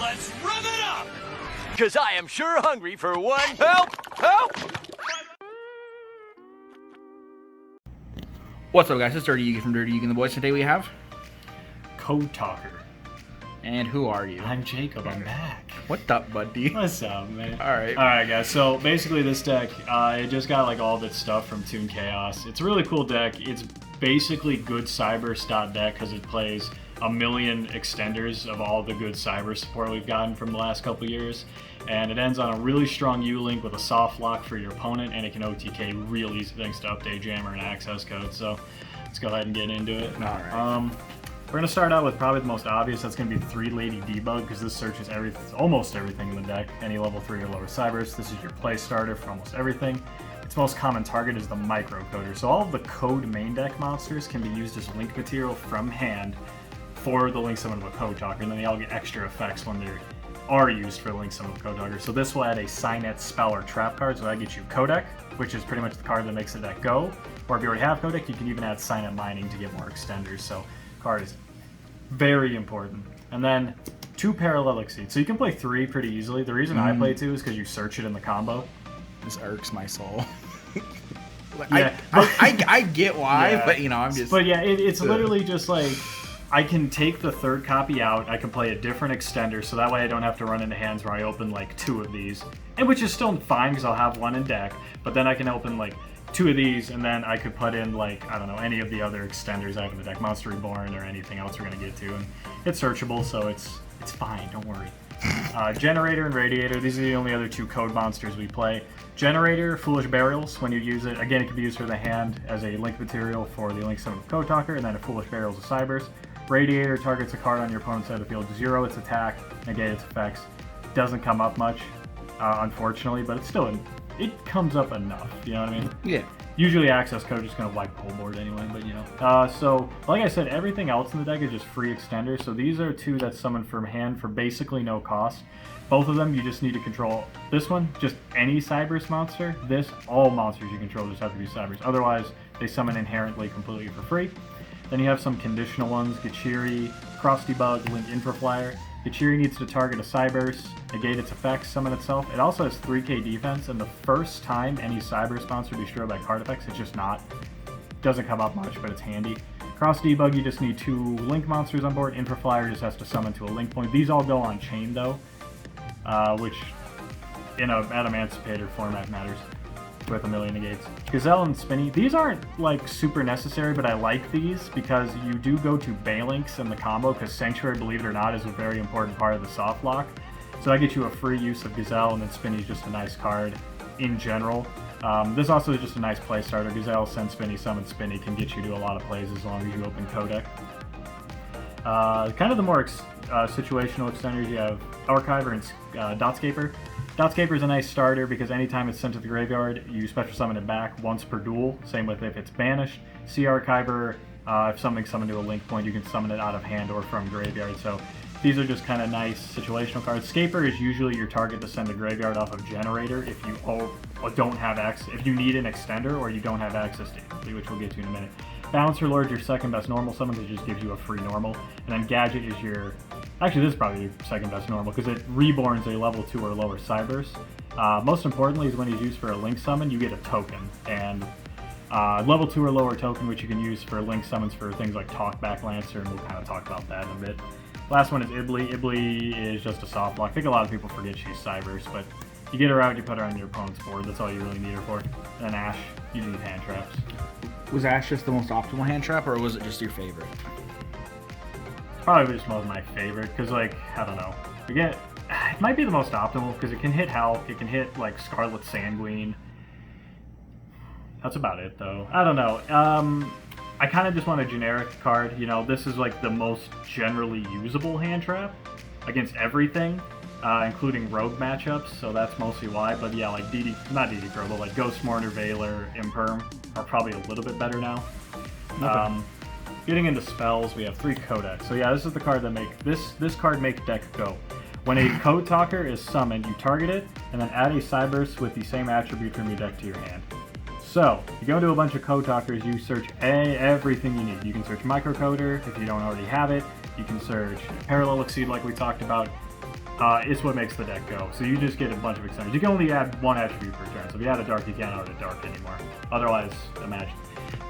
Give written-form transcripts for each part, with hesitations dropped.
Let's rev it up! Because I am sure hungry for one. Help! Help! What's up, guys? It's Dirty Yugi from Dirty Yugi and the Boys. Today we have... Code Talker. And who are you? I'm Jacob. I'm back. What up, buddy? What's up, man? Alright. Alright, guys. So, basically this deck, it just got like all of its stuff from Toon Chaos. It's a really cool deck. It's basically good cyber stot deck because it plays a million extenders of all the good cyber support we've gotten from the last couple years. And it ends on a really strong U-Link with a soft lock for your opponent, and it can OTK real easy thanks to Update Jammer and Access Code. So, let's go ahead and get into it. Alright. We're going to start out with probably the most obvious. That's going to be 3 Lady Debug, because this searches almost everything in the deck. Any level 3 or lower cybers. This is your play starter for almost everything. Its most common target is the microcoder. So all of the code main deck monsters can be used as link material from hand for the link summon of a Code Talker, and then they all get extra effects when they are used for the link summon of a Code Talker. So this will add a Signet spell or trap card, so that gets you Codec, which is pretty much the card that makes the deck go. Or if you already have Codec, you can even add Signet Mining to get more extenders. So card is very important. And then 2 Parallel Exceed. So you can play 3 pretty easily. The reason I play 2 is because you search it in the combo. This irks my soul. Yeah. I get why, Yeah. but you know, I'm just... But yeah, it's literally just like, I can take the 3rd copy out, I can play a different extender, so that way I don't have to run into hands where I open like 2 of these. And which is still fine because I'll have 1 in deck, but then I can open like 2 of these, and then I could put in like, I don't know, any of the other extenders I have in the deck, Monster Reborn or anything else we're gonna get to, and it's searchable, so it's fine, don't worry. Generator and Radiator, these are the only other 2 code monsters we play. Generator, Foolish Burials, when you use it, again it can be used for the hand as a link material for the link summon of Code Talker, and then a Foolish Burials of Cybers. Radiator targets a card on your opponent's side of the field, 0 its attack, negate its effects. Doesn't come up much, unfortunately, but it's still, it comes up enough, you know what I mean? Yeah. Usually Access Code is just going to wipe the whole board anyway, but you know. So, like I said, everything else in the deck is just free extenders. So these are 2 that summon from hand for basically no cost. Both of them, you just need to control. This one, just any Cybers monster. This, all monsters you control just have to be Cybers. Otherwise, they summon inherently completely for free. Then you have some conditional ones, Gachiri, Cross Debug, Link Infraflyer. Gachiri needs to target a Cybers, negate its effects, summon itself. It also has 3k defense, and the first time any Cybers monster destroyed by card effects, it's just not. Doesn't come up much, but it's handy. Cross Debug, you just need 2 Link monsters on board. Infraflyer just has to summon to a Link point. These all go on chain though, which in a Adamantipator format matters with a million negates. Gazelle and Spinny, these aren't like super necessary, but I like these because you do go to Balinks in the combo, because Sanctuary, believe it or not, is a very important part of the soft lock. So that gets you a free use of Gazelle, and then Spinny is just a nice card in general. This also is just a nice play starter. Gazelle, send Spinny, summon Spinny can get you to a lot of plays as long as you open Codec. Kind of the more situational extenders, you have Archiver and Dotscaper. Dotscaper is a nice starter because anytime it's sent to the graveyard, you special summon it back once per duel. Same with if it's banished. Sea Archiver, if something's summoned to a link point, you can summon it out of hand or from graveyard. So these are just kind of nice situational cards. Scaper is usually your target to send a graveyard off of Generator if you don't have access, if you need an extender or you don't have access to it, which we'll get to in a minute. Bouncer Lord, your 2nd best normal summon, that just gives you a free normal. And then Gadget is your... Actually, this is probably your 2nd best normal, because it reborns a level 2 or lower Cybers. Most importantly is when he's used for a Link summon, you get a token. And level 2 or lower token, which you can use for Link summons for things like Talkback Lancer, and we'll kind of talk about that in a bit. Last one is Ibli. Ibli is just a soft lock. I think a lot of people forget she's Cybers, but you get her out, you put her on your opponent's board. That's all you really need her for. And then Ash, you need hand traps. Was Ash just the most optimal hand trap, or was it just your favorite? Probably just most my favorite, because like, I don't know. Again, it might be the most optimal, because it can hit Health, it can hit like Scarlet Sanguine. That's about it though. I don't know. I kind of just want a generic card. You know, this is like the most generally usable hand trap against everything, including rogue matchups, so that's mostly why. But yeah, like not DD Crow, but like Ghost Mourner, Veiler, Imperm are probably a little bit better now. Okay. Getting into spells, we have 3 Codex. So yeah, this is the card that this card makes deck go. When a Code Talker is summoned, you target it, and then add a Cybers with the same attribute from your deck to your hand. So, you go into a bunch of Code Talkers, you search everything you need. You can search Microcoder if you don't already have it. You can search Parallel Exceed like we talked about. It's what makes the deck go. So you just get a bunch of extenders. You can only add one attribute per turn. So if you add a dark, you can't add a dark anymore. Otherwise, imagine.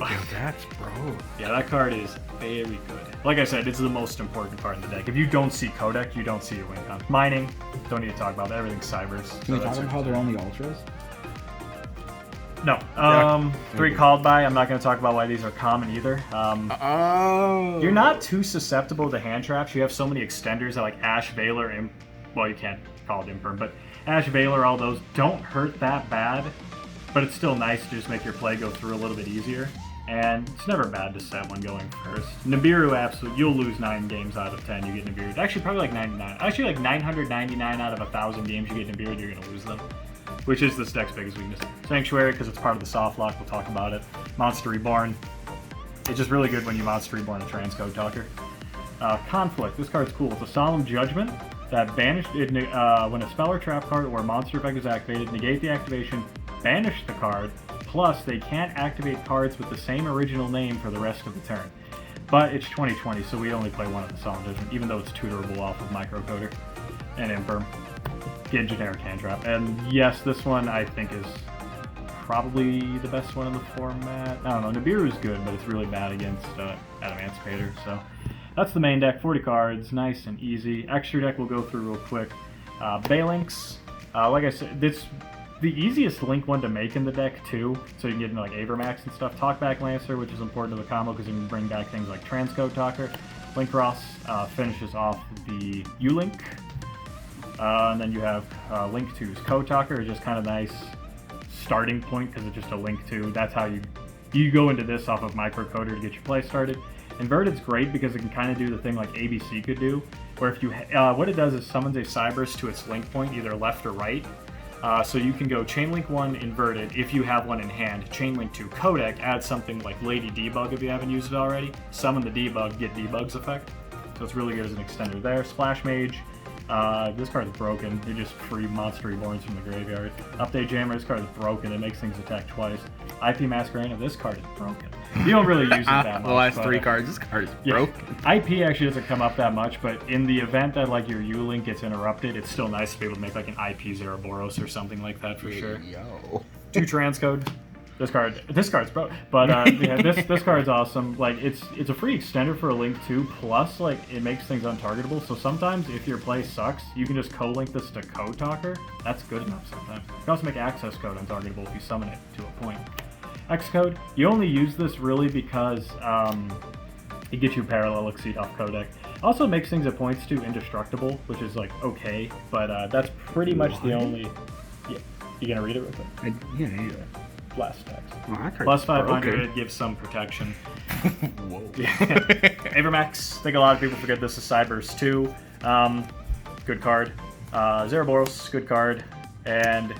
Yo, that's bro. Yeah, that card is very good. Like I said, it's the most important card in the deck. If you don't see Codec, you don't see your win con. Mining, don't need to talk about that. Everything's Cybers. Can you talk about how they're only ultras? No. 3 called by. I'm not going to talk about why these are common either. You're not too susceptible to hand traps. You have so many extenders that like Ash, Valor, well, you can't call it Imperm, but Ash, Valor, all those don't hurt that bad, but it's still nice to just make your play go through a little bit easier. And it's never bad to set one going first. Nibiru, absolutely, you'll lose 9 games out of 10. You get Nibiru. Actually, probably like 99. Actually, like 999 out of 1,000 games you get Nibiru, you're going to lose them. Which is this deck's biggest weakness. Sanctuary, because it's part of the soft lock, we'll talk about it. Monster Reborn. It's just really good when you Monster Reborn a Transcode Talker. Conflict, this card's cool. It's a Solemn Judgment that banished it, when a spell or trap card or a monster effect is activated, negate the activation, banish the card, plus they can't activate cards with the same original name for the rest of the turn. But it's 2020, so we only play one of the Solemn Judgment, even though it's tutorable off of Microcoder and Imperm. Get generic hand trap. And yes, this one I think is probably the best one in the format. I don't know, Nibiru is good, but it's really bad against Adamantipator. So that's the main deck, 40 cards, nice and easy. Extra deck we'll go through real quick. Balinks, like I said, it's the easiest link one to make in the deck too, so you can get into like Avermax and stuff. Talkback Lancer, which is important to the combo because you can bring back things like Transcode Talker. Link Cross finishes off the U-Link. And then you have Link 2's Code Talker, is just kind of nice starting point because it's just a Link 2. That's how you go into this off of Microcoder to get your play started. Inverted's great because it can kind of do the thing like ABC could do, where if you what it does is summons a Cybers to its link point, either left or right. So you can go Chain Link 1 Inverted if you have one in hand, Chain Link 2 Codec, add something like Lady Debug if you haven't used it already, summon the Debug, get Debug's effect. So it's really good as an extender there. Splash Mage. This card is broken. You just free Monster Reborns from the graveyard. Update Jammer, this card is broken. It makes things attack twice. IP Masquerade, this card is broken. You don't really use it that much. The last 3 cards, this card is broken. IP actually doesn't come up that much, but in the event that like your U-Link gets interrupted, it's still nice to be able to make like an IP Zeroboros or something like that for sure. Yo. 2 Transcode. This card's broke, but yeah, this card's awesome. Like it's a free extender for a Link 2, plus like it makes things untargetable. So sometimes if your play sucks, you can just co-link this to Code Talker. That's good enough sometimes. You can also make Access Code untargetable if you summon it to a point. Xcode, you only use this really because it gets you Parallel Exceed off Codec. Also makes things at points too indestructible, which is like okay, but that's pretty much the only. Yeah, you gonna read it real quick? Yeah. Blast text. Oh, Plus 500 broken. gives some protection. Whoa. Avermax, I think a lot of people forget this is Cybers 2. Good card. Zeroboros, good card. And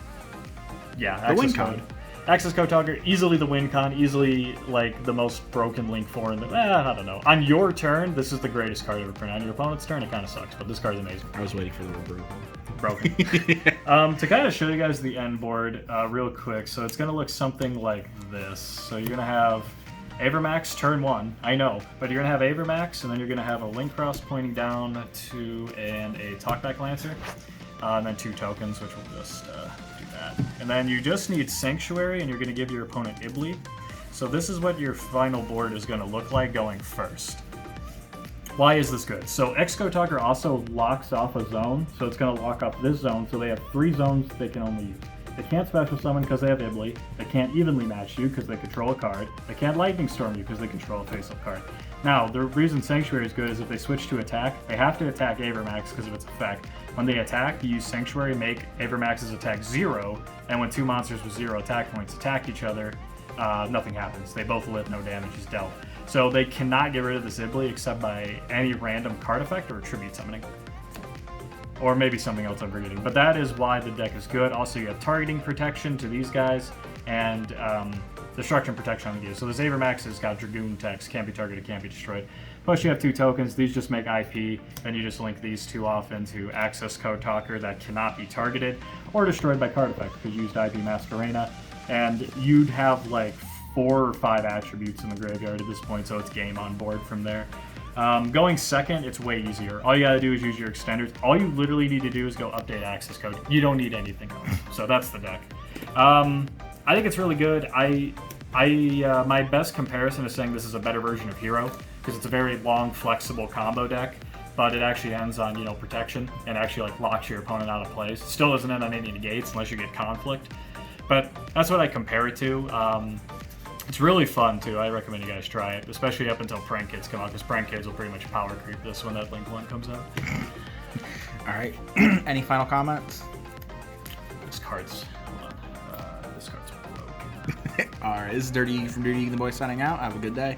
yeah, Access Code. Access Code Talker, easily the win con, easily like the most broken Link 4 in the. I don't know. On your turn, this is the greatest card ever printed. On your opponent's turn, it kind of sucks, but this card's amazing. I was waiting for the word broken. To kind of show you guys the end board real quick, so it's going to look something like this. So you're going to have Avermax turn 1, I know, but you're going to have Avermax, and then you're going to have a Link Cross pointing down to and a Talkback Lancer, and then 2 tokens, which will just do that. And then you just need Sanctuary, and you're going to give your opponent Ibli. So this is what your final board is going to look like going first. Why is this good? So Xcode Talker also locks off a zone, so it's going to lock off this zone, so they have 3 zones they can only use. They can't Special Summon because they have Ibli, they can't Evenly Match you because they control a card, they can't Lightning Storm you because they control a face-up card. Now, the reason Sanctuary is good is if they switch to attack, they have to attack Avermax because of its effect. When they attack, you use Sanctuary, make Avermax's attack 0, and when 2 monsters with 0 attack points attack each other, nothing happens. They both live, no damage is dealt. So they cannot get rid of this Ibli except by any random card effect or tribute summoning. Or maybe something else I'm forgetting. But that is why the deck is good. Also, you have targeting protection to these guys, and destruction protection on the gear. So this Avermax has got Dragoon text, can't be targeted, can't be destroyed. Plus you have 2 tokens, these just make IP, and you just link these 2 off into Access Code Talker that cannot be targeted or destroyed by card effect because you used IP Masquerena. And you'd have like 4 or 5 attributes in the graveyard at this point, so it's game on board from there. Going second, it's way easier. All you gotta do is use your extenders. All you literally need to do is go update access code. You don't need anything else. So that's the deck. I think it's really good. My best comparison is saying this is a better version of Hero because it's a very long, flexible combo deck, but it actually ends on protection and actually like locks your opponent out of place. Still doesn't end on any negates unless you get conflict, but that's what I compare it to. It's really fun too. I recommend you guys try it, especially up until Prank Kids come out, because Prank Kids will pretty much power creep this when that Link 1 comes out. All right. Any final comments? This card's hold on. This card's broken. All right. This is Dirty from Dirty the Boy signing out. Have a good day.